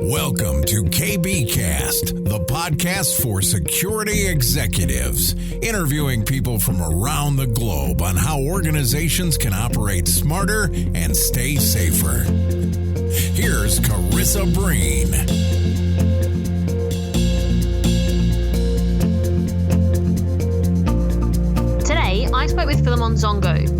Welcome to KBcast, the podcast for security executives, interviewing people from around the globe on how organizations can operate smarter and stay safer. Here's Carissa Breen. Today, I spoke with Philemon Zongo.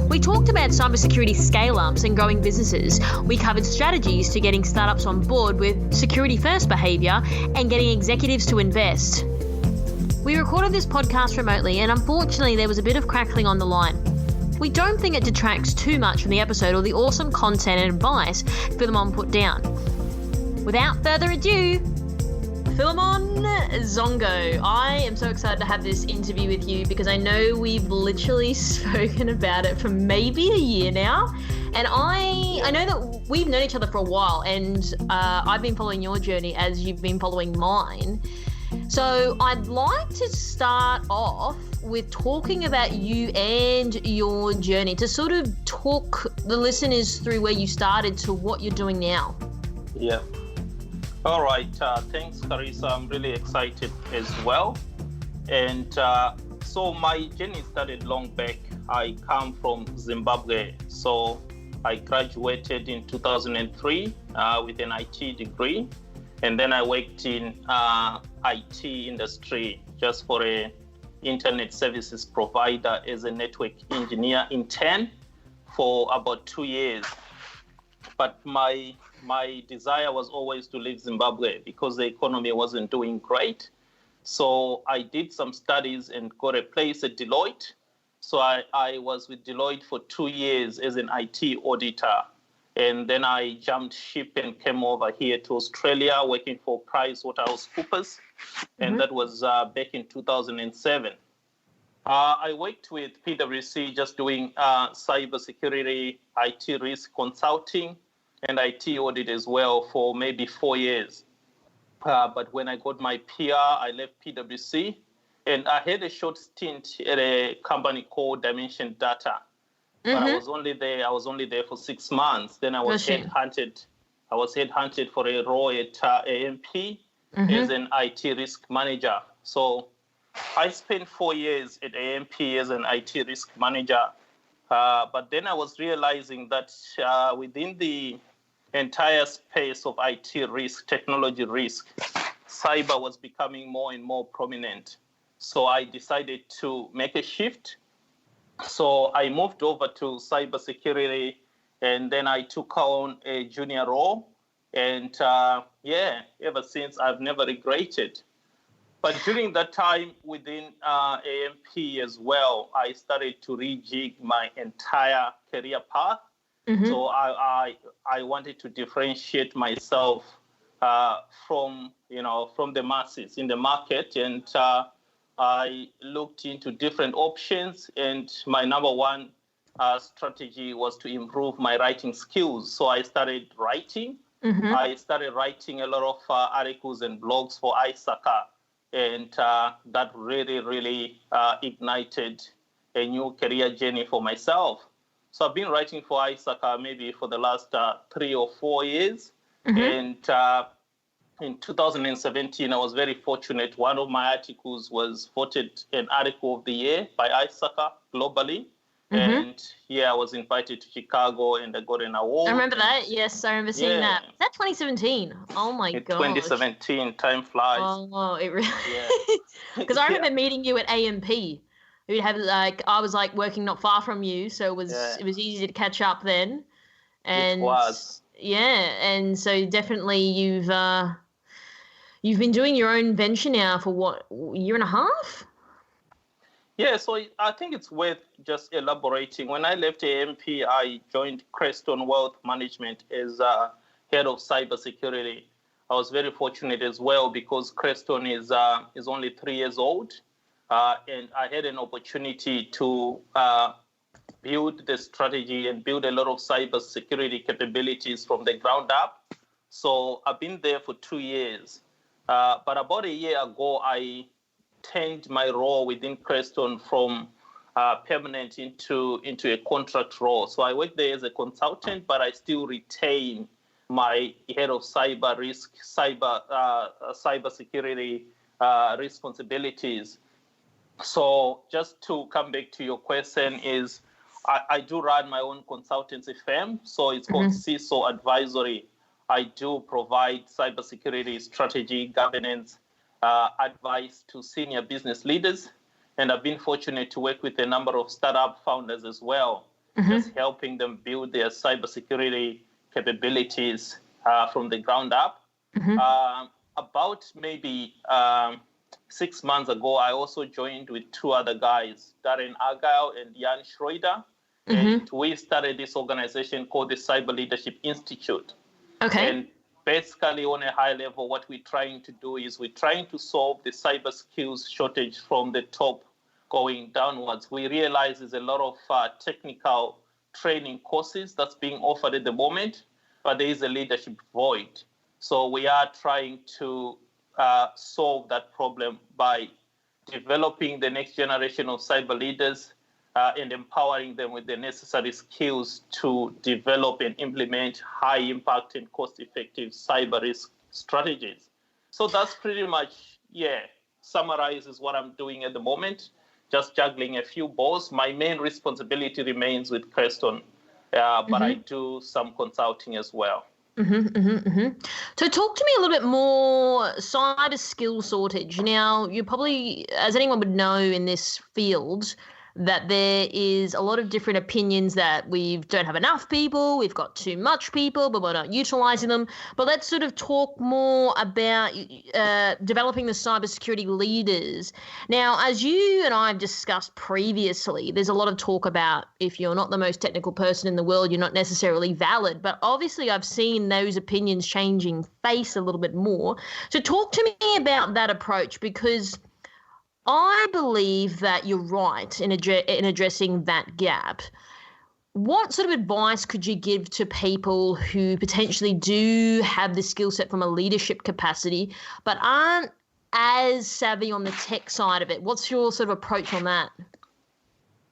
We talked about cybersecurity scale-ups and growing businesses. We covered strategies to getting startups on board with security-first behaviour and getting executives to invest. We recorded this podcast remotely, and unfortunately there was a bit of crackling on the line. We don't think it detracts too much from the episode or the awesome content and advice Philemon put down. Without further ado, Philemon Zongo. I am so excited to have this interview with you because I know we've literally spoken about it for maybe a year now. And I know that we've known each other for a while, and I've been following your journey as you've been following mine. So I'd like to start off with talking about you and your journey, to sort of talk the listeners through where you started to what you're doing now. Yeah. All right. Thanks, Carissa. I'm really excited as well. And so my journey started long back. I come from Zimbabwe. So I graduated in 2003 with an IT degree. And then I worked in IT industry just for a internet services provider as a network engineer intern for about 2 years. But my desire was always to leave Zimbabwe because the economy wasn't doing great. So I did some studies and got a place at Deloitte. So I was with Deloitte for 2 years as an IT auditor. And then I jumped ship and came over here to Australia working for PricewaterhouseCoopers. And that was back in 2007. I worked with PwC just doing cybersecurity, IT risk consulting, and IT audit as well for maybe 4 years. But when I got my PR, I left PwC, and I had a short stint at a company called Dimension Data. But I was only there for 6 months. Then I was headhunted. I was headhunted for a role at AMP as an IT risk manager. So I spent 4 years at AMP as an IT risk manager. But then I was realizing that within the entire space of IT risk, technology risk, cyber was becoming more and more prominent. So I decided to make a shift. So I moved over to cybersecurity, and then I took on a junior role. And ever since, I've never regretted. But during that time within AMP as well, I started to rejig my entire career path. So I wanted to differentiate myself from the masses in the market, and I looked into different options. And my number one strategy was to improve my writing skills. So I started writing. I started writing a lot of articles and blogs for ISACA, and that really ignited a new career journey for myself. So I've been writing for ISACA maybe for the last 3 or 4 years. And in 2017, I was very fortunate. One of my articles was voted an article of the year by ISACA globally. And I was invited to Chicago and I got an award. I remember that. Yes, I remember seeing that. Is that 2017? Oh my god. 2017, time flies. Oh, it really. Because I remember meeting you at AMP. We'd have I was working not far from you, so it was easy to catch up then. And it was. Yeah, and so definitely you've been doing your own venture now for what, year and a half? Yeah, so I think it's worth just elaborating. When I left AMP, I joined Creston Wealth Management as head of cybersecurity. I was very fortunate as well because Creston is only 3 years old. And I had an opportunity to build the strategy and build a lot of cybersecurity capabilities from the ground up. So I've been there for 2 years. But about a year ago, I changed my role within Creston from permanent into a contract role. So I work there as a consultant, but I still retain my head of cyber risk, cyber security responsibilities. So just to come back to your question is, I do run my own consultancy firm. So it's called CISO Advisory. I do provide cybersecurity strategy, governance, advice to senior business leaders. And I've been fortunate to work with a number of startup founders as well, just helping them build their cybersecurity capabilities from the ground up. About maybe 6 months ago, I also joined with two other guys, Darren Argyle and Jan Schroeder. And we started this organization called the Cyber Leadership Institute. Okay. And basically, on a high level, what we're trying to do is we're trying to solve the cyber skills shortage from the top going downwards. We realize there's a lot of technical training courses that's being offered at the moment, but there is a leadership void. So we are trying to solve that problem by developing the next generation of cyber leaders and empowering them with the necessary skills to develop and implement high impact and cost-effective cyber risk strategies. So that's pretty much, summarizes what I'm doing at the moment, just juggling a few balls. My main responsibility remains with Creston, but I do some consulting as well. So talk to me a little bit more cyber skill shortage. Now, you probably, as anyone would know in this field, that there is a lot of different opinions that we don't have enough people, we've got too much people, but we're not utilizing them. But let's sort of talk more about developing the cybersecurity leaders. Now, as you and I have discussed previously, there's a lot of talk about if you're not the most technical person in the world, you're not necessarily valid. But obviously, I've seen those opinions changing face a little bit more. So talk to me about that approach, because I believe that you're right in addressing that gap. What sort of advice could you give to people who potentially do have the skill set from a leadership capacity but aren't as savvy on the tech side of it? What's your sort of approach on that?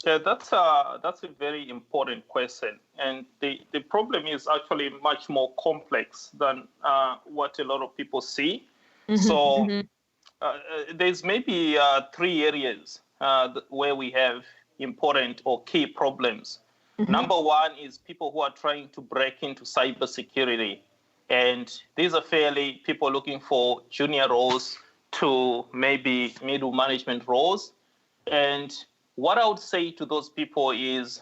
Yeah, that's a very important question. And the problem is actually much more complex than what a lot of people see. There's maybe 3 areas where we have important or key problems. Number one is people who are trying to break into cybersecurity. And these are fairly people looking for junior roles to maybe middle management roles. And what I would say to those people is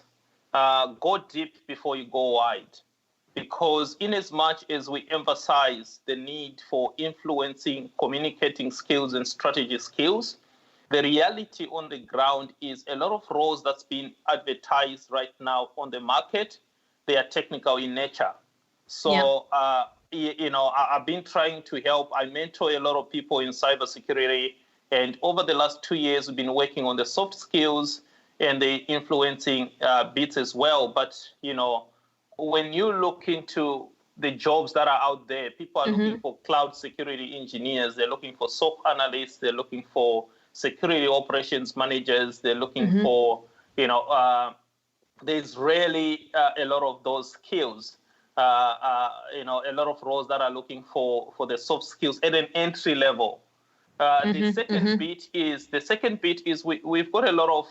go deep before you go wide. Because in as much as we emphasize the need for influencing, communicating skills and strategy skills, the reality on the ground is a lot of roles that's being advertised right now on the market, they are technical in nature. So, I've been trying to help. I mentor a lot of people in cybersecurity. And over the last 2 years, we've been working on the soft skills and the influencing bits as well. But, when you look into the jobs that are out there, people are looking for cloud security engineers, they're looking for SOC analysts, they're looking for security operations managers, they're looking for, there's really a lot of those skills, a lot of roles that are looking for the soft skills at an entry level. The second bit is we've got a lot of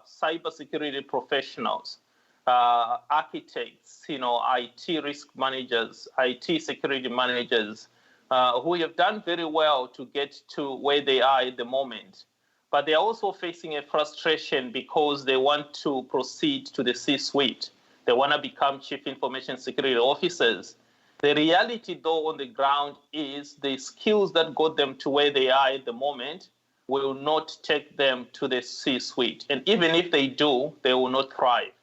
cybersecurity professionals. Architects, IT risk managers, IT security managers, who have done very well to get to where they are at the moment. But they're also facing a frustration because they want to proceed to the C-suite. They want to become chief information security officers. The reality, though, on the ground is the skills that got them to where they are at the moment will not take them to the C-suite. And even if they do, they will not thrive.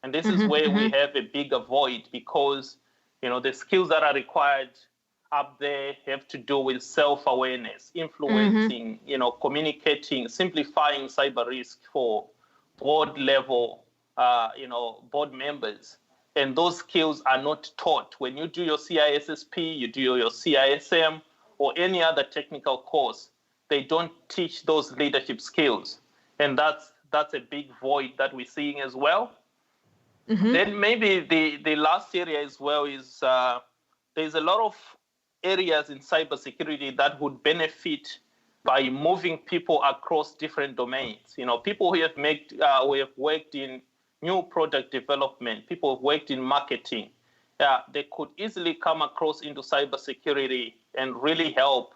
And this is where we have a bigger void because, the skills that are required up there have to do with self-awareness, influencing, communicating, simplifying cyber risk for board level, board members. And those skills are not taught. When you do your CISSP, you do your CISM, or any other technical course, they don't teach those leadership skills. And that's a big void that we're seeing as well. Then maybe the last area as well is there's a lot of areas in cybersecurity that would benefit by moving people across different domains. People who have worked in new product development, people who have worked in marketing, they could easily come across into cybersecurity and really help,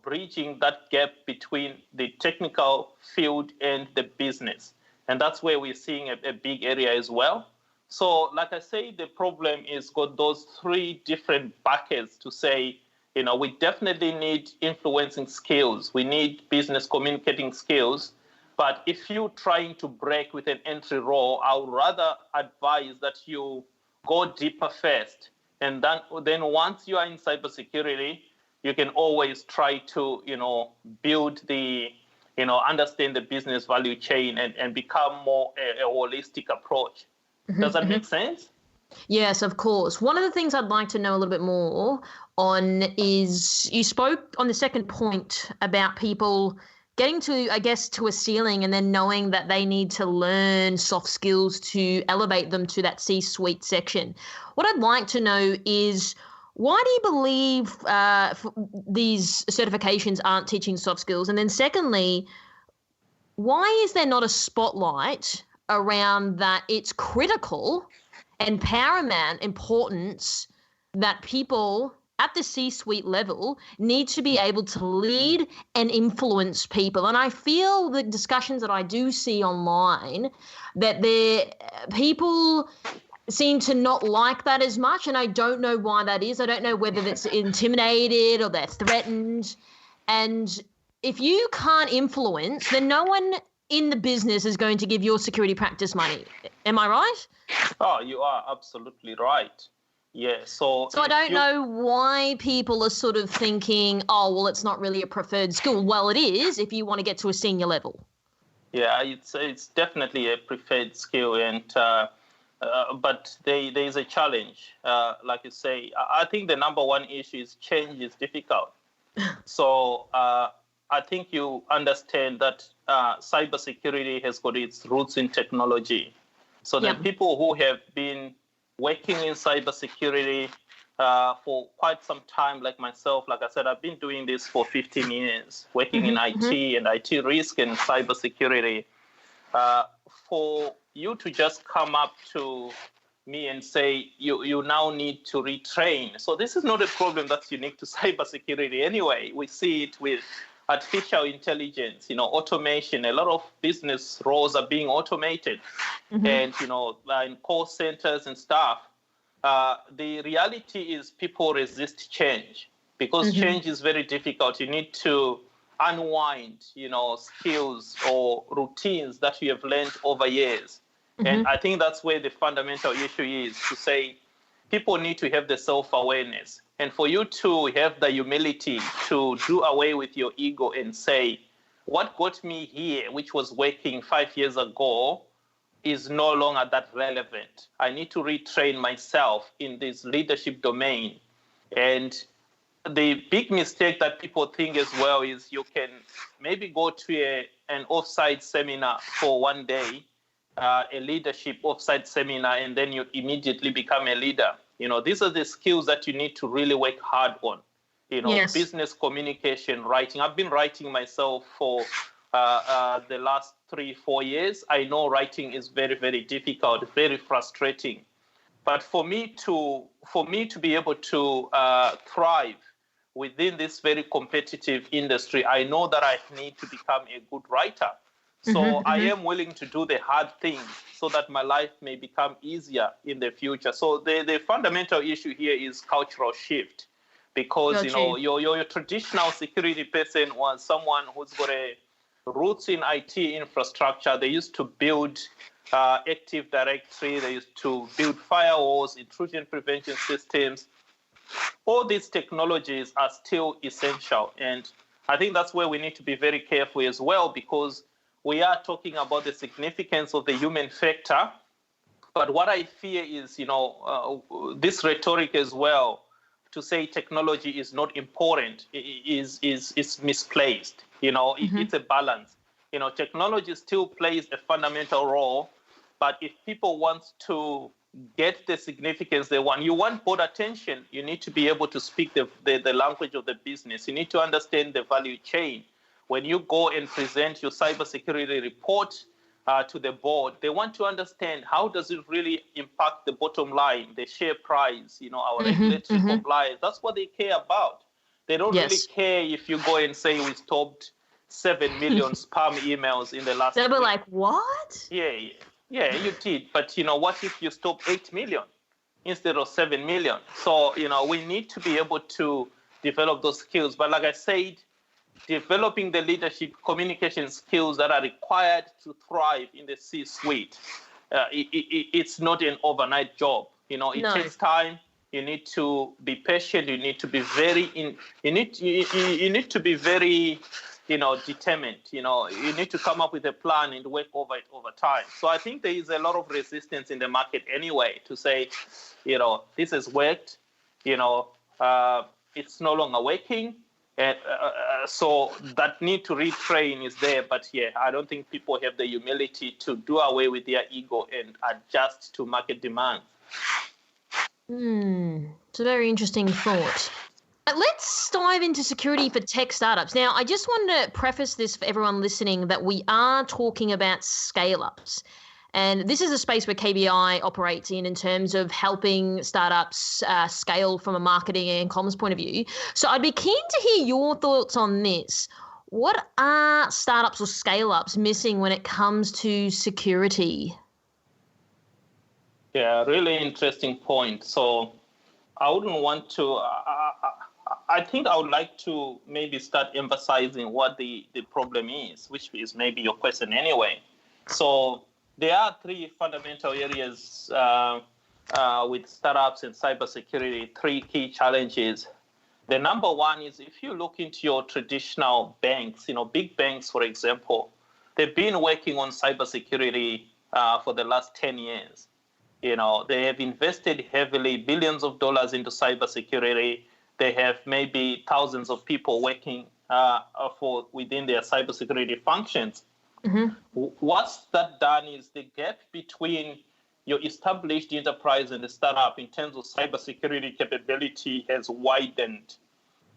bridging that gap between the technical field and the business. And that's where we're seeing a big area as well. So, like I say, the problem is got those three different buckets to say, we definitely need influencing skills. We need business communicating skills. But if you're trying to break with an entry role, I would rather advise that you go deeper first. And then once you are in cybersecurity, you can always try to, build understand the business value chain and become more a holistic approach. Does that make sense? Yes, of course. One of the things I'd like to know a little bit more on is you spoke on the second point about people getting to, I guess, to a ceiling and then knowing that they need to learn soft skills to elevate them to that C-suite section. What I'd like to know is, why do you believe these certifications aren't teaching soft skills? And then secondly, why is there not a spotlight around that it's critical and paramount importance that people at the C-suite level need to be able to lead and influence people? And I feel the discussions that I do see online that people seem to not like that as much, and I don't know why that is. I don't know whether that's intimidated or they're threatened. And if you can't influence, then no one in the business is going to give your security practice money. Am I right? Oh, you are absolutely right. Yeah. So I don't know why people are sort of thinking, oh, well, it's not really a preferred skill. Well, it is if you want to get to a senior level. Yeah, it's definitely a preferred skill, and but there is a challenge. Like you say, I think the number one issue is change is difficult. So I think you understand that cybersecurity has got its roots in technology. So the people who have been working in cybersecurity for quite some time, like myself, like I said, I've been doing this for 15 years, working in IT and IT risk and cybersecurity. For you to just come up to me and say you now need to retrain. So this is not a problem that's unique to cybersecurity anyway. We see it with artificial intelligence, automation. A lot of business roles are being automated, and in call centers and stuff. The reality is people resist change because change is very difficult. You need to unwind, skills or routines that you have learned over years. And I think that's where the fundamental issue is, to say people need to have the self-awareness. And for you to have the humility to do away with your ego and say, what got me here, which was working 5 years ago, is no longer that relevant. I need to retrain myself in this leadership domain. And the big mistake that people think as well is you can maybe go to an offsite seminar for one day, a leadership offsite seminar, and then you immediately become a leader. These are the skills that you need to really work hard on. Business communication, writing. I've been writing myself for the last 3-4 years. I know writing is very, very difficult, very frustrating. But for me to be able to thrive within this very competitive industry, I know that I need to become a good writer. So I am willing to do the hard things so that my life may become easier in the future. So the fundamental issue here is cultural shift, because your traditional security person was someone who's got a roots in IT infrastructure. They used to build Active Directory. They used to build firewalls, intrusion prevention systems. All these technologies are still essential. And I think that's where we need to be very careful as well, because we are talking about the significance of the human factor. But what I fear is, this rhetoric as well, to say technology is not important is misplaced. It's a balance. Technology still plays a fundamental role, but if people want to get the significance they want. You want board attention, you need to be able to speak the language of the business. You need to understand the value chain. When you go and present your cybersecurity report to the board, they want to understand how does it really impact the bottom line, the share price, our regulatory compliance. That's what they care about. They don't really care if you go and say we stopped 7 million spam emails in the last They'll be week. like, what? Yeah, you did. But, what if you stop 8 million instead of 7 million? So, we need to be able to develop those skills. But like I said, developing the leadership communication skills that are required to thrive in the C-suite, it's not an overnight job. It takes time. You need to be patient. You need to be very you need to be very determined. You need to come up with a plan and work over it over time. So I think there is a lot of resistance in the market anyway to say, this has worked. It's no longer working. And so that need to retrain is there. But I don't think people have the humility to do away with their ego and adjust to market demands. It's a very interesting thought. Let's dive into security for tech startups. Now, I just want to preface this for everyone listening that we are talking about scale-ups. And this is a space where KBI operates in terms of helping startups scale from a marketing and comms point of view. So I'd be keen to hear your thoughts on this. What are startups or scale-ups missing when it comes to security? Yeah, really interesting point. So I wouldn't want to, I think I would like to maybe start emphasizing what the problem is, which is maybe your question anyway. So there are 3 fundamental areas with startups and cybersecurity, 3 key challenges. The number one is if you look into your traditional banks, big banks, for example, they've been working on cybersecurity for the last 10 years. They have invested heavily, billions of dollars into cybersecurity. They have maybe thousands of people working within their cybersecurity functions. What's that done is the gap between your established enterprise and the startup in terms of cybersecurity capability has widened.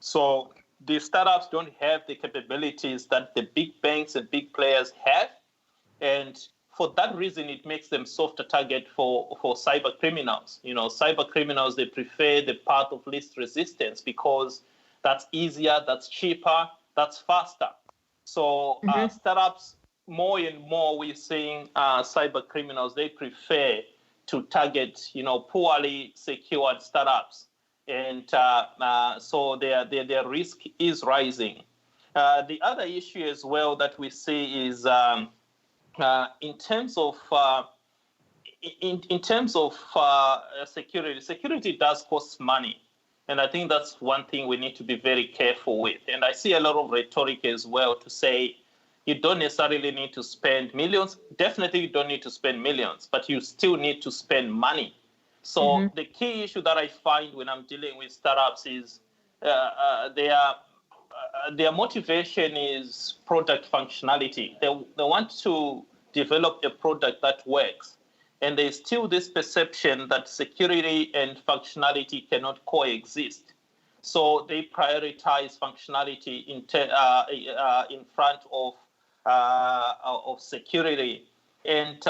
So the startups don't have the capabilities that the big banks and big players have. And for that reason, it makes them softer target for cyber criminals. Cyber criminals, they prefer the path of least resistance because that's easier, that's cheaper, that's faster. So startups, more and more we're seeing cyber criminals, they prefer to target, poorly secured startups. And so their risk is rising. The other issue as well that we see is in terms of security does cost money. And I think that's one thing we need to be very careful with. And I see a lot of rhetoric as well to say you don't necessarily need to spend millions. Definitely you don't need to spend millions, but you still need to spend money. So the key issue that I find when I'm dealing with startups is their motivation is product functionality. They want to develop a product that works. And there's still this perception that security and functionality cannot coexist. So they prioritize functionality in front of security. And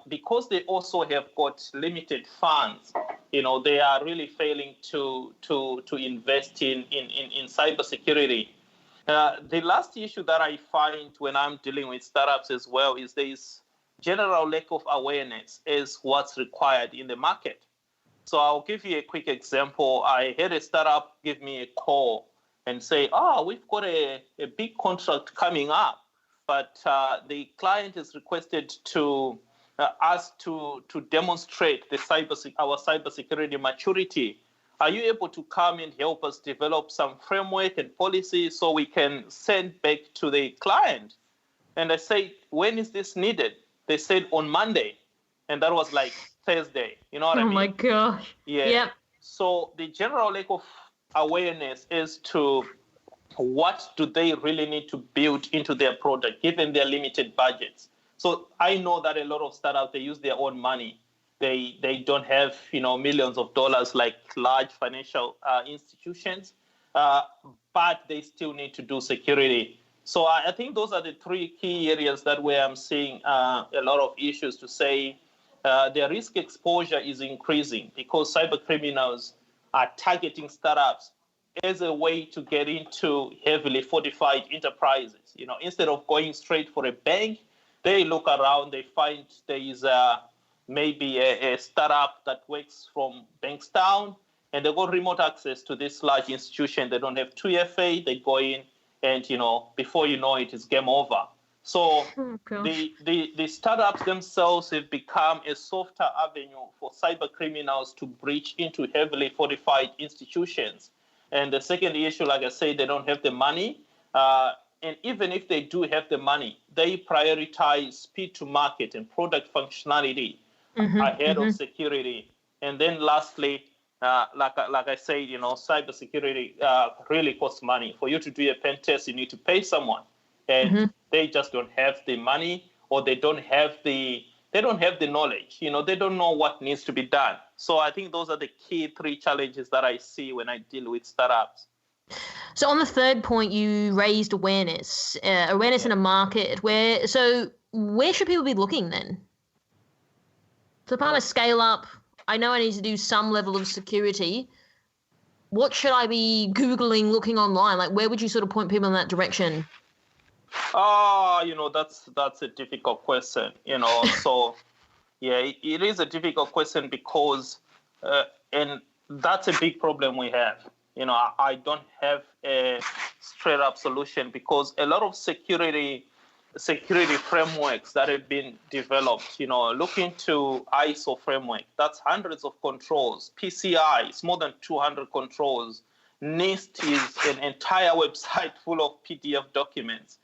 because they also have got limited funds, they are really failing to invest in cybersecurity. The last issue that I find when I'm dealing with startups as well is there is general lack of awareness as what's required in the market. So I'll give you a quick example. I had a startup give me a call and say, we've got a big contract coming up, but the client has requested us to demonstrate our cybersecurity maturity. Are you able to come and help us develop some framework and policy so we can send back to the client? And I said, when is this needed? They said on Monday. And that was like Thursday. You know what I mean? Oh my gosh. Yeah. So the general lack of awareness as to what do they really need to build into their product, given their limited budgets. So I know that a lot of startups, they use their own money. They don't have, millions of dollars like large financial institutions, but they still need to do security. So I think those are the three key areas where I'm seeing a lot of issues to say their risk exposure is increasing because cyber criminals are targeting startups as a way to get into heavily fortified enterprises. Instead of going straight for a bank, they look around, they find there is maybe a startup that works from Bankstown, and they got remote access to this large institution. They don't have 2FA, they go in, and before you know it, it's game over. So the startups themselves have become a softer avenue for cyber criminals to breach into heavily fortified institutions. And the second issue, like I said, they don't have the money. And even if they do have the money, they prioritize speed to market and product functionality ahead of security. And then lastly, like I said, cybersecurity really costs money. For you to do a pen test, you need to pay someone, and they just don't have the money, or they don't have the knowledge. They don't know what needs to be done. So I think those are the key three challenges that I see when I deal with startups. So on the third point, you raised awareness in a market where should people be looking then? So if I'm a scale up, I know I need to do some level of security. What should I be Googling, looking online? Like, where would you sort of point people in that direction? That's a difficult question, So, yeah, it is a difficult question because, and that's a big problem we have. I don't have a straight up solution because a lot of security frameworks that have been developed, look into ISO framework, that's hundreds of controls. PCI is more than 200 controls. NIST is an entire website full of PDF documents.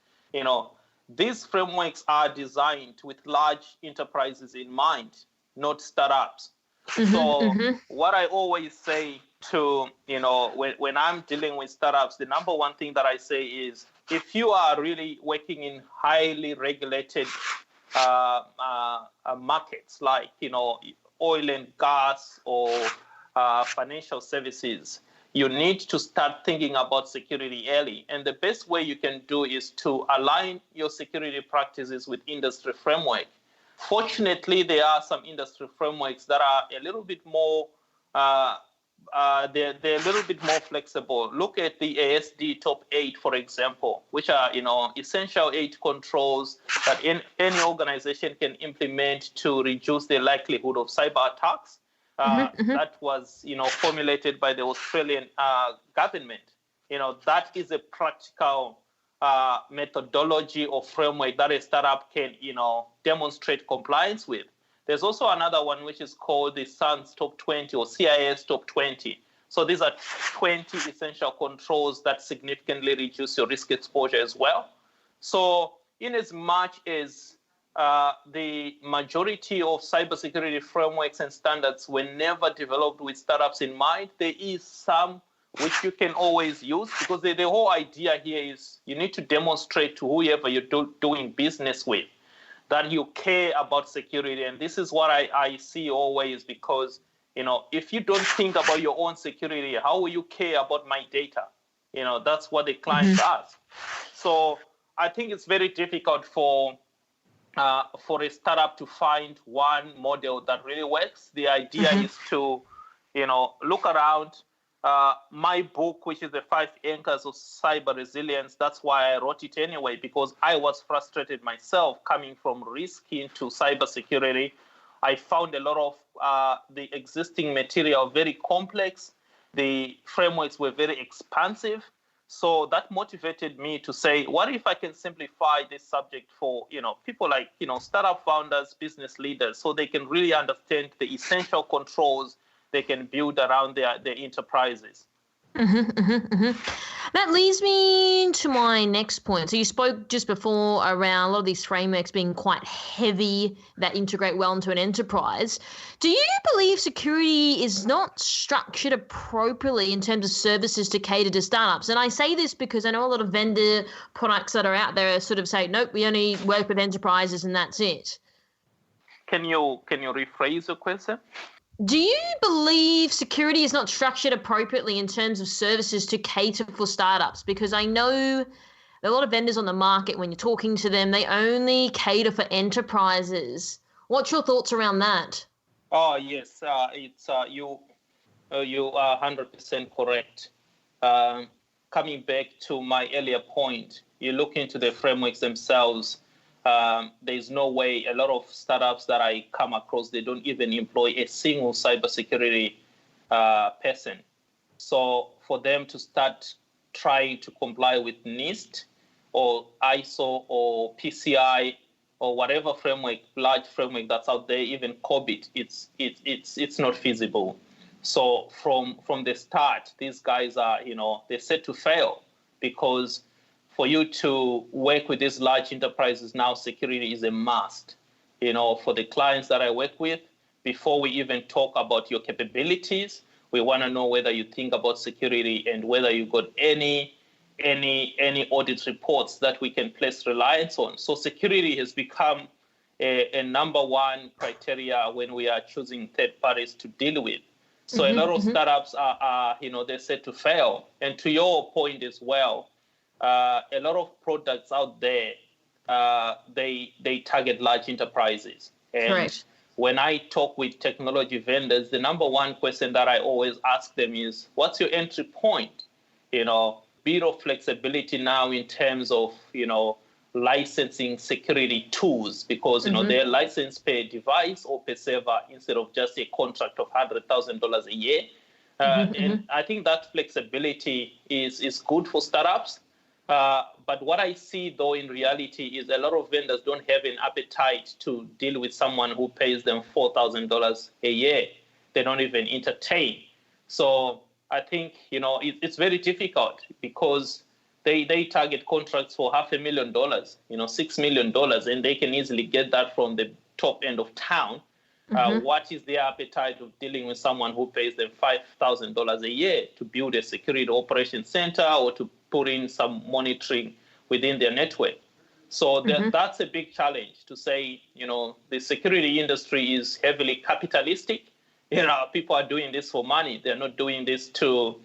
These frameworks are designed with large enterprises in mind, not startups. So what I always say to, when I'm dealing with startups, the number one thing that I say is, if you are really working in highly regulated markets like, oil and gas or financial services, you need to start thinking about security early. And the best way you can do is to align your security practices with industry framework. Fortunately, there are some industry frameworks that are a little bit more they're a little bit more flexible. Look at the ASD top 8, for example, which are, essential 8 controls that any organization can implement to reduce the likelihood of cyber attacks. That was, formulated by the Australian government. That is a practical methodology or framework that a startup can, demonstrate compliance with. There's also another one which is called the SANS Top 20 or CIS Top 20. So these are 20 essential controls that significantly reduce your risk exposure as well. So in as much as the majority of cybersecurity frameworks and standards were never developed with startups in mind, there is some which you can always use, because the whole idea here is you need to demonstrate to whoever you're doing business with that you care about security. And this is what I see always, because, if you don't think about your own security, how will you care about my data? That's what the client asks. So I think it's very difficult for a startup to find one model that really works. The idea is to, look around. My book, which is the 5 Anchors of Cyber Resilience, that's why I wrote it anyway, because I was frustrated myself coming from risk into cybersecurity. I found a lot of the existing material very complex. The frameworks were very expansive. So that motivated me to say, what if I can simplify this subject for, people like, startup founders, business leaders, so they can really understand the essential controls they can build around their enterprises. That leads me to my next point. So you spoke just before around a lot of these frameworks being quite heavy that integrate well into an enterprise. Do you believe security is not structured appropriately in terms of services to cater to startups? And I say this because I know a lot of vendor products that are out there sort of say, nope, we only work with enterprises and that's it. Can you rephrase your question? Do you believe security is not structured appropriately in terms of services to cater for startups? Because I know there are a lot of vendors on the market, when you're talking to them, they only cater for enterprises. What's your thoughts around that? Oh, yes. You are 100% correct. Coming back to my earlier point, you look into the frameworks themselves. There's no way. A lot of startups that I come across, they don't even employ a single cybersecurity person. So for them to start trying to comply with NIST or ISO or PCI or whatever framework, large framework that's out there, even COBIT, it's not feasible. So from the start, these guys are, they're set to fail, because for you to work with these large enterprises now, security is a must. For the clients that I work with, before we even talk about your capabilities, we want to know whether you think about security and whether you got any audit reports that we can place reliance on. So security has become a number one criteria when we are choosing third parties to deal with. So a lot of startups are they're set to fail. And to your point as well, a lot of products out there, they target large enterprises. And Correct. When I talk with technology vendors, the number one question that I always ask them is, what's your entry point? Bit of flexibility now in terms of, licensing security tools, because, they're licensed per device or per server instead of just a contract of $100,000 a year. And I think that flexibility is good for startups. But what I see, though, in reality is a lot of vendors don't have an appetite to deal with someone who pays them $4,000 a year. They don't even entertain. So I think, it's very difficult, because they target contracts for $500,000, $6 million, and they can easily get that from the top end of town. What is their appetite of dealing with someone who pays them $5,000 a year to build a security operations center or to put in some monitoring within their network? So that's a big challenge, to say, the security industry is heavily capitalistic. People are doing this for money. They're not doing this to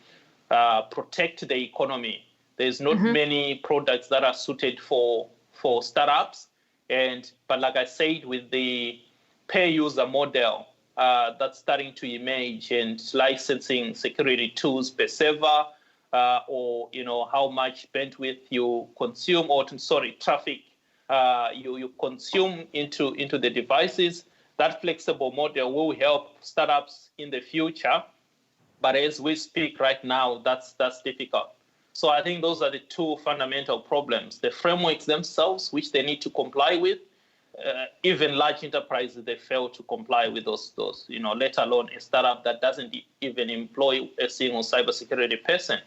protect the economy. There's not many products that are suited for startups. But like I said, with the pay-user model that's starting to emerge, and licensing security tools per server, or how much bandwidth you consume, traffic you consume into the devices, that flexible model will help startups in the future. But as we speak right now, that's difficult. So I think those are the two fundamental problems: the frameworks themselves, which they need to comply with. Even large enterprises, they fail to comply with those, let alone a startup that doesn't even employ a single cybersecurity person.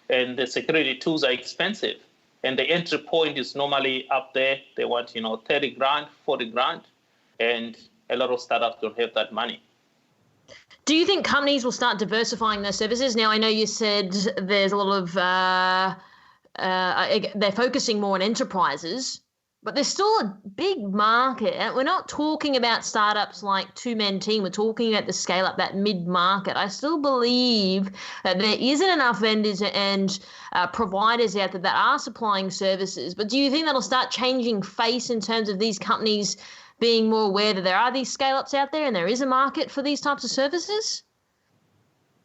And the security tools are expensive. And the entry point is normally up there. They want, 30 grand, 40 grand. And a lot of startups don't have that money. Do you think companies will start diversifying their services? Now, I know you said there's a lot of they're focusing more on enterprises, but there's still a big market. And we're not talking about startups like two-man team. We're talking about the scale-up, that mid-market. I still believe that there isn't enough vendors and providers out there that are supplying services. But do you think that'll start changing face in terms of these companies being more aware that there are these scale-ups out there and there is a market for these types of services?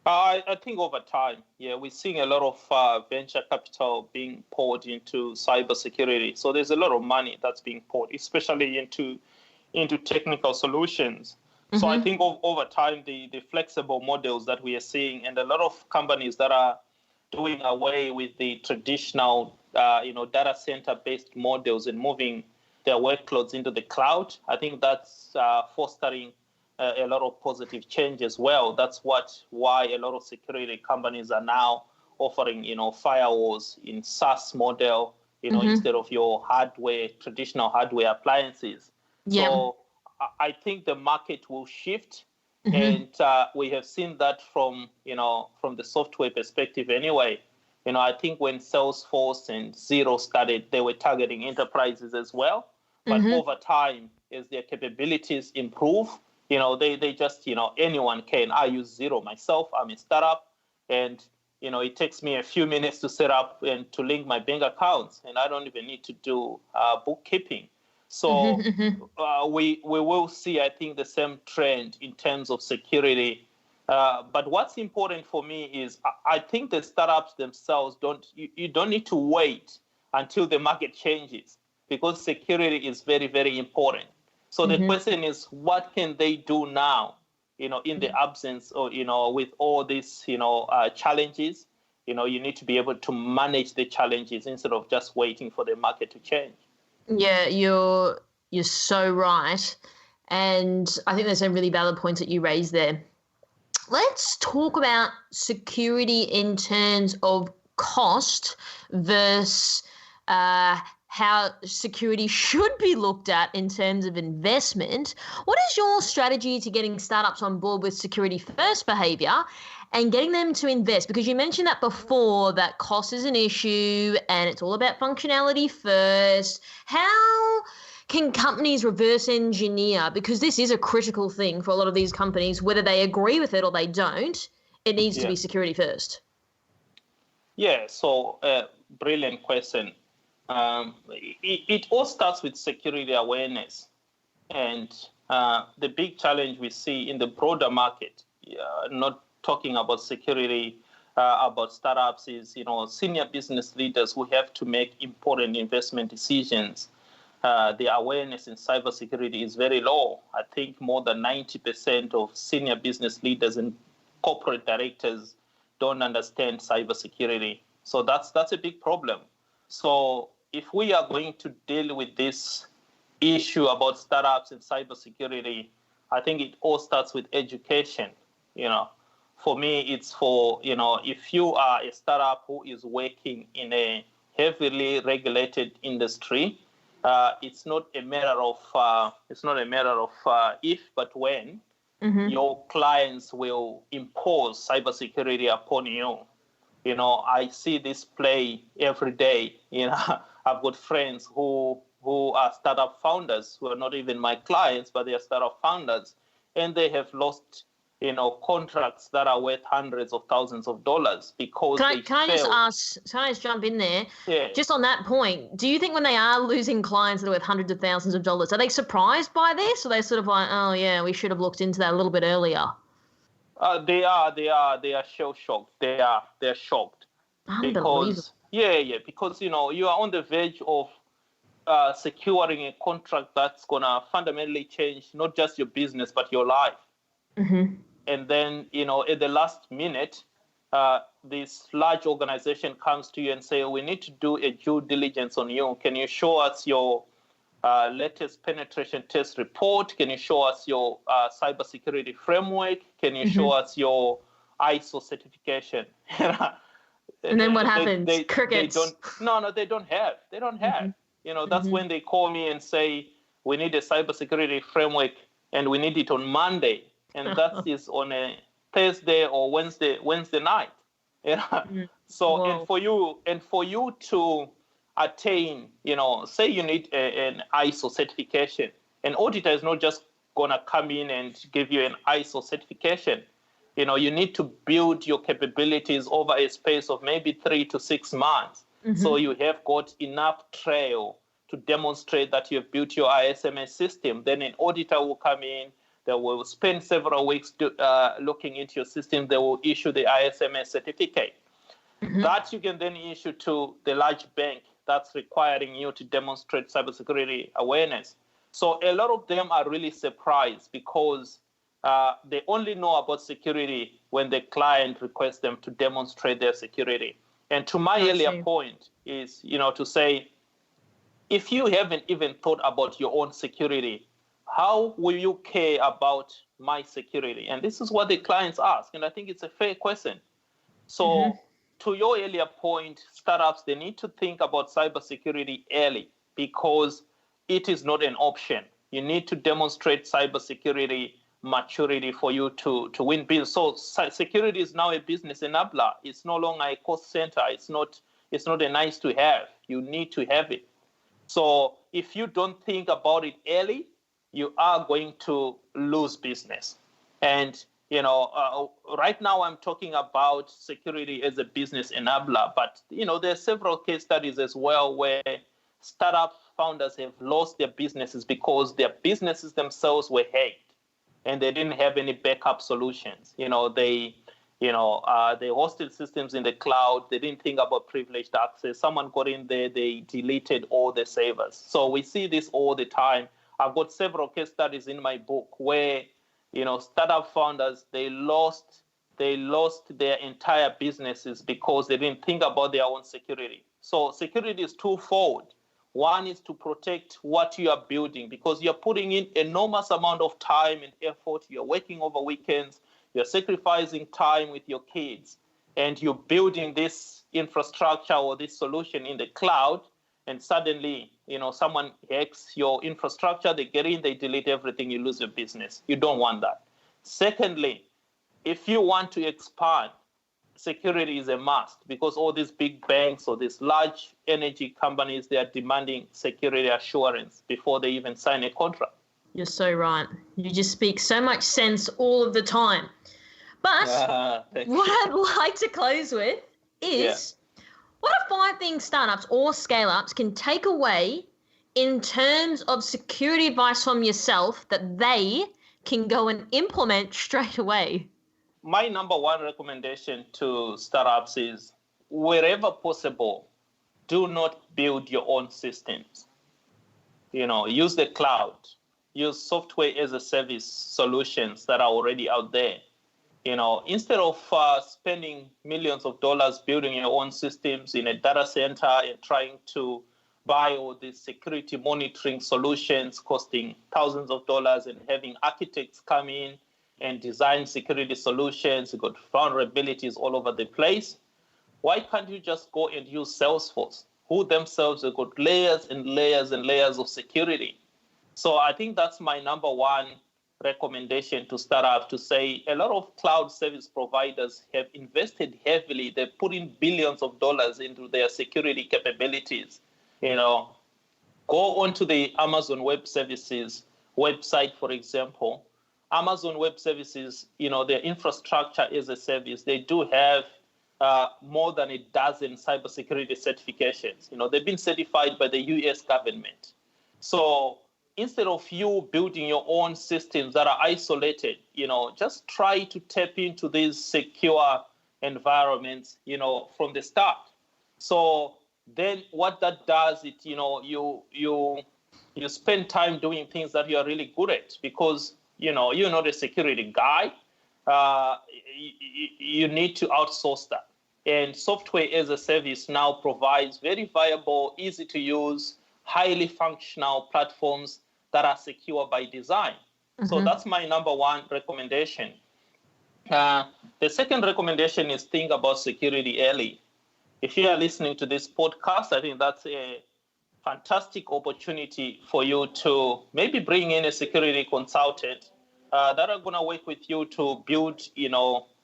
I think over time, we're seeing a lot of venture capital being poured into cybersecurity. So there's a lot of money that's being poured, especially into technical solutions. So I think over time, the flexible models that we are seeing, and a lot of companies that are doing away with the traditional, data center-based models and moving their workloads into the cloud, I think that's fostering a lot of positive change as well. That's why a lot of security companies are now offering, firewalls in SaaS model, instead of your traditional hardware appliances. Yeah. So I think the market will shift, and we have seen that from the software perspective anyway. I think when Salesforce and Xero started, they were targeting enterprises as well. But over time, as their capabilities improve, they just, anyone can. I use Xero myself. I'm a startup, and it takes me a few minutes to set up and to link my bank accounts, and I don't even need to do bookkeeping. So we will see, I think, the same trend in terms of security. But what's important for me is I think the startups themselves you don't need to wait until the market changes, because security is very, very important. So the question is, what can they do now, in the absence of, with all these, challenges? You need to be able to manage the challenges instead of just waiting for the market to change. Yeah, you're so right. And I think there's some really valid points that you raised there. Let's talk about security in terms of cost versus how security should be looked at in terms of investment. What is your strategy to getting startups on board with security first behavior and getting them to invest? Because you mentioned that before, that cost is an issue and it's all about functionality first. How can companies reverse engineer? Because this is a critical thing for a lot of these companies, whether they agree with it or they don't, it needs to be security first. Yeah, so brilliant question. It all starts with security awareness. And the big challenge we see in the broader market, not talking about security, about startups, is, senior business leaders who have to make important investment decisions. The awareness in cybersecurity is very low. I think more than 90% of senior business leaders and corporate directors don't understand cybersecurity. So that's a big problem. So if we are going to deal with this issue about startups and cybersecurity, I think it all starts with education. For me, it's for, if you are a startup who is working in a heavily regulated industry, it's not a matter of if, but when your clients will impose cybersecurity upon you. I see this play every day. I've got friends who are startup founders who are not even my clients, but they are startup founders, and they have lost, contracts that are worth hundreds of thousands of dollars because Can I just jump in there? Yeah. Just on that point, do you think when they are losing clients that are worth hundreds of thousands of dollars, are they surprised by this, or are they sort of like, oh yeah, we should have looked into that a little bit earlier? They are shell shocked. They're shocked. Because because you are on the verge of securing a contract that's gonna fundamentally change not just your business but your life. And then at the last minute, this large organization comes to you and say, we need to do a due diligence on you. Can you show us your latest penetration test report? Can you show us your cybersecurity framework? Can you show us your ISO certification? And then what happens? Crickets. They don't have. That's when they call me and say, we need a cybersecurity framework and we need it on Monday. And that is on a Thursday or Wednesday night. So, Whoa. and for you to attain, say you need an ISO certification, an auditor is not just gonna come in and give you an ISO certification. You need to build your capabilities over a space of maybe 3 to 6 months. So you have got enough trail to demonstrate that you have built your ISMS system. Then an auditor will come in. They will spend several weeks looking into your system. They will issue the ISMS certificate. That you can then issue to the large bank that's requiring you to demonstrate cybersecurity awareness. So a lot of them are really surprised because they only know about security when the client requests them to demonstrate their security. And to my earlier point is, to say, if you haven't even thought about your own security, how will you care about my security? And this is what the clients ask. And I think it's a fair question. So to your earlier point, startups, they need to think about cybersecurity early because it is not an option. You need to demonstrate cybersecurity maturity for you to win business. So security is now a business enabler. It's no longer a cost center. It's not a nice to have. You need to have it. So if you don't think about it early, you are going to lose business. And right now I'm talking about security as a business enabler, but there are several case studies as well where startup founders have lost their businesses because their businesses themselves were hacked and they didn't have any backup solutions. They hosted systems in the cloud. They didn't think about privileged access. Someone got in there, they deleted all the servers. So we see this all the time. I've got several case studies in my book where startup founders, they lost their entire businesses because they didn't think about their own security. So security is twofold. One is to protect what you are building because you're putting in enormous amount of time and effort. You're working over weekends. You're sacrificing time with your kids, and you're building this infrastructure or this solution in the cloud, and suddenly, someone hacks your infrastructure, they get in, they delete everything, you lose your business. You don't want that. Secondly, if you want to expand, security is a must because all these big banks or these large energy companies, they are demanding security assurance before they even sign a contract. You're so right. You just speak so much sense all of the time. But what I'd like to close with is what are 5 things startups or scale-ups can take away in terms of security advice from yourself that they can go and implement straight away? My number one recommendation to startups is, wherever possible, do not build your own systems. Use the cloud. Use software as a service solutions that are already out there. Instead of spending millions of dollars building your own systems in a data center and trying to buy all these security monitoring solutions costing thousands of dollars and having architects come in and design security solutions, you've got vulnerabilities all over the place. Why can't you just go and use Salesforce, who themselves have got layers and layers and layers of security? So I think that's my number one recommendation to startups, to say a lot of cloud service providers have invested heavily. They've put in billions of dollars into their security capabilities. Go onto the Amazon Web Services website, for example. Amazon Web Services, their infrastructure as a service, they do have more than a dozen cybersecurity certifications. They've been certified by the US government. So instead of you building your own systems that are isolated, just try to tap into these secure environments, from the start. So then what that does, you spend time doing things that you are really good at because, you're not a security guy. You need to outsource that. And software as a service now provides very viable, easy to use, highly functional platforms that are secure by design. Mm-hmm. So that's my number one recommendation. The second recommendation is think about security early. If you are listening to this podcast, I think that's a fantastic opportunity for you to maybe bring in a security consultant that are going to work with you to build,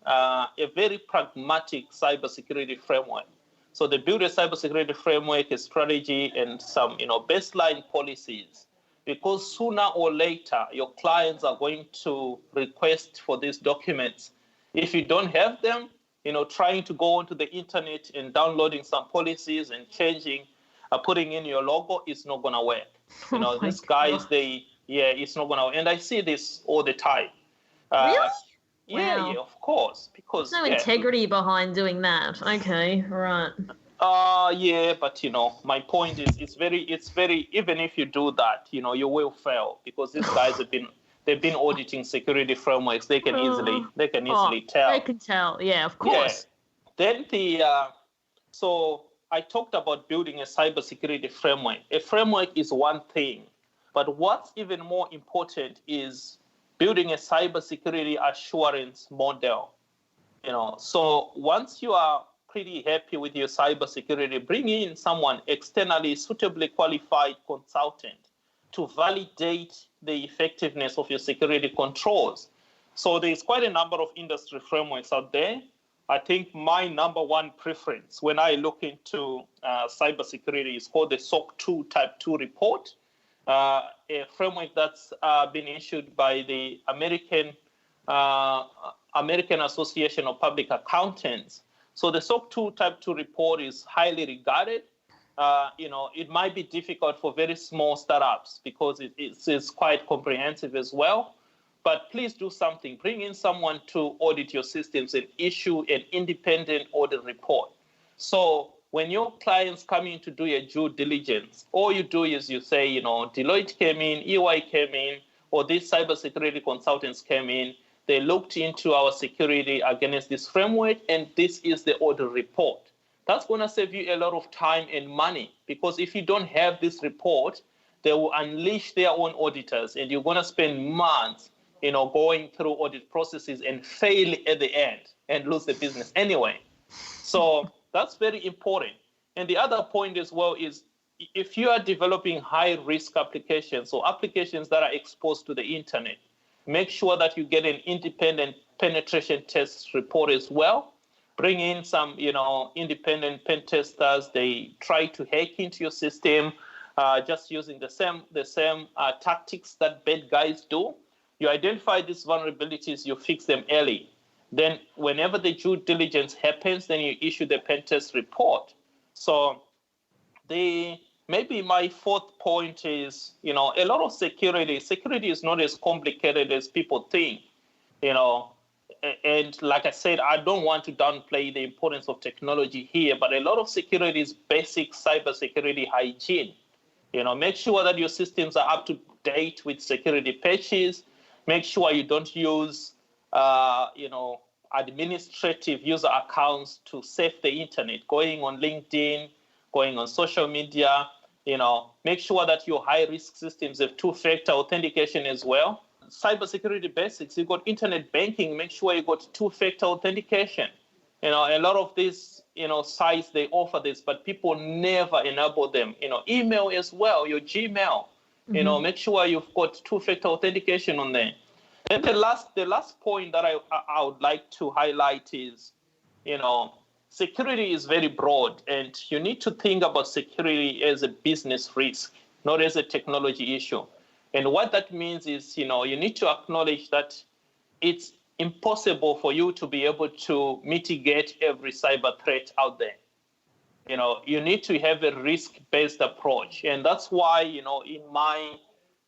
a very pragmatic cybersecurity framework. So they build a cybersecurity framework, a strategy, and some, baseline policies. Because sooner or later, your clients are going to request for these documents. If you don't have them, trying to go onto the internet and downloading some policies and changing, putting in your logo, is not going to work. These guys, it's not going to. And I see this all the time. Really? Yeah, of course. Because there's no integrity behind doing that. Okay, right. But my point is, it's very. Even if you do that, you will fail because these guys they've been auditing security frameworks. They can easily tell. They can tell. Yeah, of course. Yeah. Then so I talked about building a cybersecurity framework. A framework is one thing, but what's even more important is building a cybersecurity assurance model. So once you are pretty happy with your cybersecurity, bring in someone externally suitably qualified consultant to validate the effectiveness of your security controls. So there's quite a number of industry frameworks out there. I think my number one preference when I look into cybersecurity is called the SOC 2 Type 2 report. a framework that's been issued by the American Association of Public Accountants. So the SOC 2 Type 2 report is highly regarded. It might be difficult for very small startups because it's quite comprehensive as well. But please do something. Bring in someone to audit your systems and issue an independent audit report. So when your clients come in to do your due diligence, all you do is you say, Deloitte came in, EY came in, or these cybersecurity consultants came in. They looked into our security against this framework, and this is the audit report. That's going to save you a lot of time and money, because if you don't have this report, they will unleash their own auditors, and you're going to spend months, going through audit processes and fail at the end and lose the business anyway. So that's very important. And the other point as well is if you are developing high-risk applications or applications that are exposed to the internet, make sure that you get an independent penetration test report as well. Bring in some, independent pen testers. They try to hack into your system, just using the same tactics that bad guys do. You identify these vulnerabilities, you fix them early. Then whenever the due diligence happens, then you issue the pen test report. So maybe my fourth point is, a lot of security is not as complicated as people think, and like I said, I don't want to downplay the importance of technology here, but a lot of security is basic cybersecurity hygiene. Make sure that your systems are up to date with security patches. Make sure you don't use, administrative user accounts to surf the internet, going on LinkedIn, going on social media. Make sure that your high-risk systems have two-factor authentication as well. Cybersecurity basics, you got internet banking, make sure you got two-factor authentication. A lot of these, sites, they offer this, but people never enable them. Email as well, your Gmail, make sure you've got two-factor authentication on there. And the last point that I would like to highlight is, security is very broad, and you need to think about security as a business risk, not as a technology issue. And what that means is, you need to acknowledge that it's impossible for you to be able to mitigate every cyber threat out there. You need to have a risk-based approach. And that's why, in my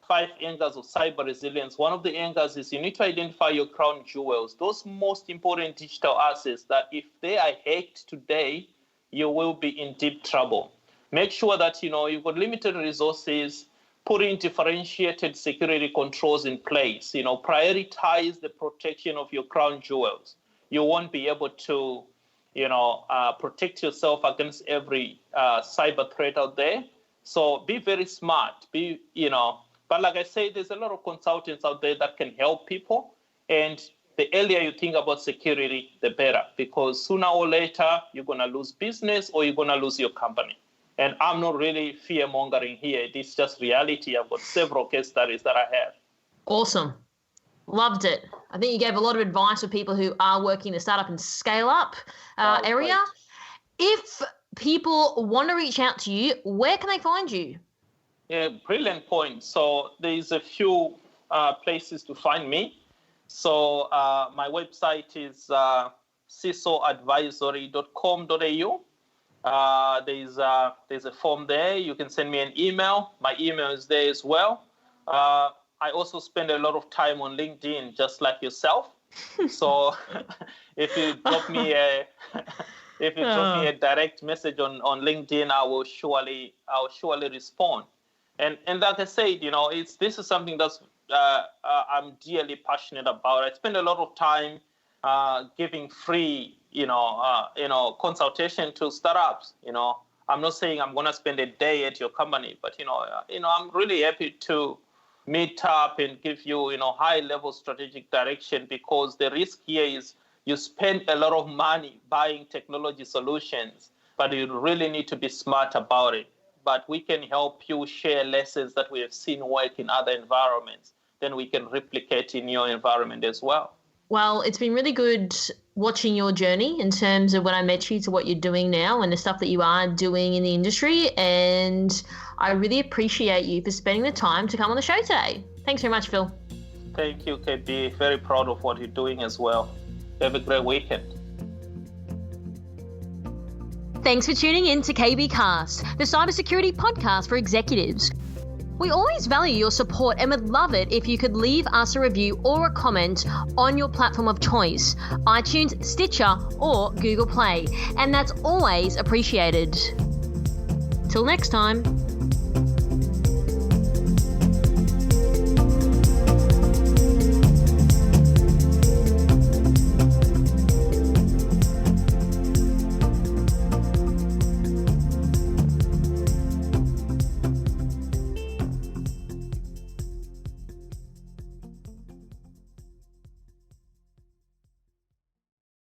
5 angles of cyber resilience, one of the angles is you need to identify your crown jewels, those most important digital assets that if they are hacked today, you will be in deep trouble. Make sure that, you've got limited resources, put in differentiated security controls in place, prioritize the protection of your crown jewels. You won't be able to, protect yourself against every cyber threat out there. So be very smart, but like I say, there's a lot of consultants out there that can help people. And the earlier you think about security, the better, because sooner or later, you're going to lose business or you're going to lose your company. And I'm not really fear-mongering here. It's just reality. I've got several case studies that I have. Awesome. Loved it. I think you gave a lot of advice for people who are working the startup and scale-up area. Great. If people want to reach out to you, where can they find you? Yeah, brilliant point. So there's a few places to find me. So my website is cisoadvisory.com.au. There's a form there. You can send me an email. My email is there as well. I also spend a lot of time on LinkedIn, just like yourself. So if you drop me a direct message on LinkedIn, I'll surely respond. And like I said, this is something that's I'm dearly passionate about. I spend a lot of time giving free, consultation to startups. I'm not saying I'm going to spend a day at your company, but I'm really happy to meet up and give you, high-level strategic direction, because the risk here is you spend a lot of money buying technology solutions, but you really need to be smart about it. But we can help you share lessons that we have seen work in other environments. Then we can replicate in your environment as well. Well, it's been really good watching your journey in terms of when I met you to what you're doing now and the stuff that you are doing in the industry. And I really appreciate you for spending the time to come on the show today. Thanks very much, Phil. Thank you, KB. Very proud of what you're doing as well. Have a great weekend. Thanks for tuning in to KB Cast, the cybersecurity podcast for executives. We always value your support and would love it if you could leave us a review or a comment on your platform of choice, iTunes, Stitcher, or Google Play. And that's always appreciated. Till next time.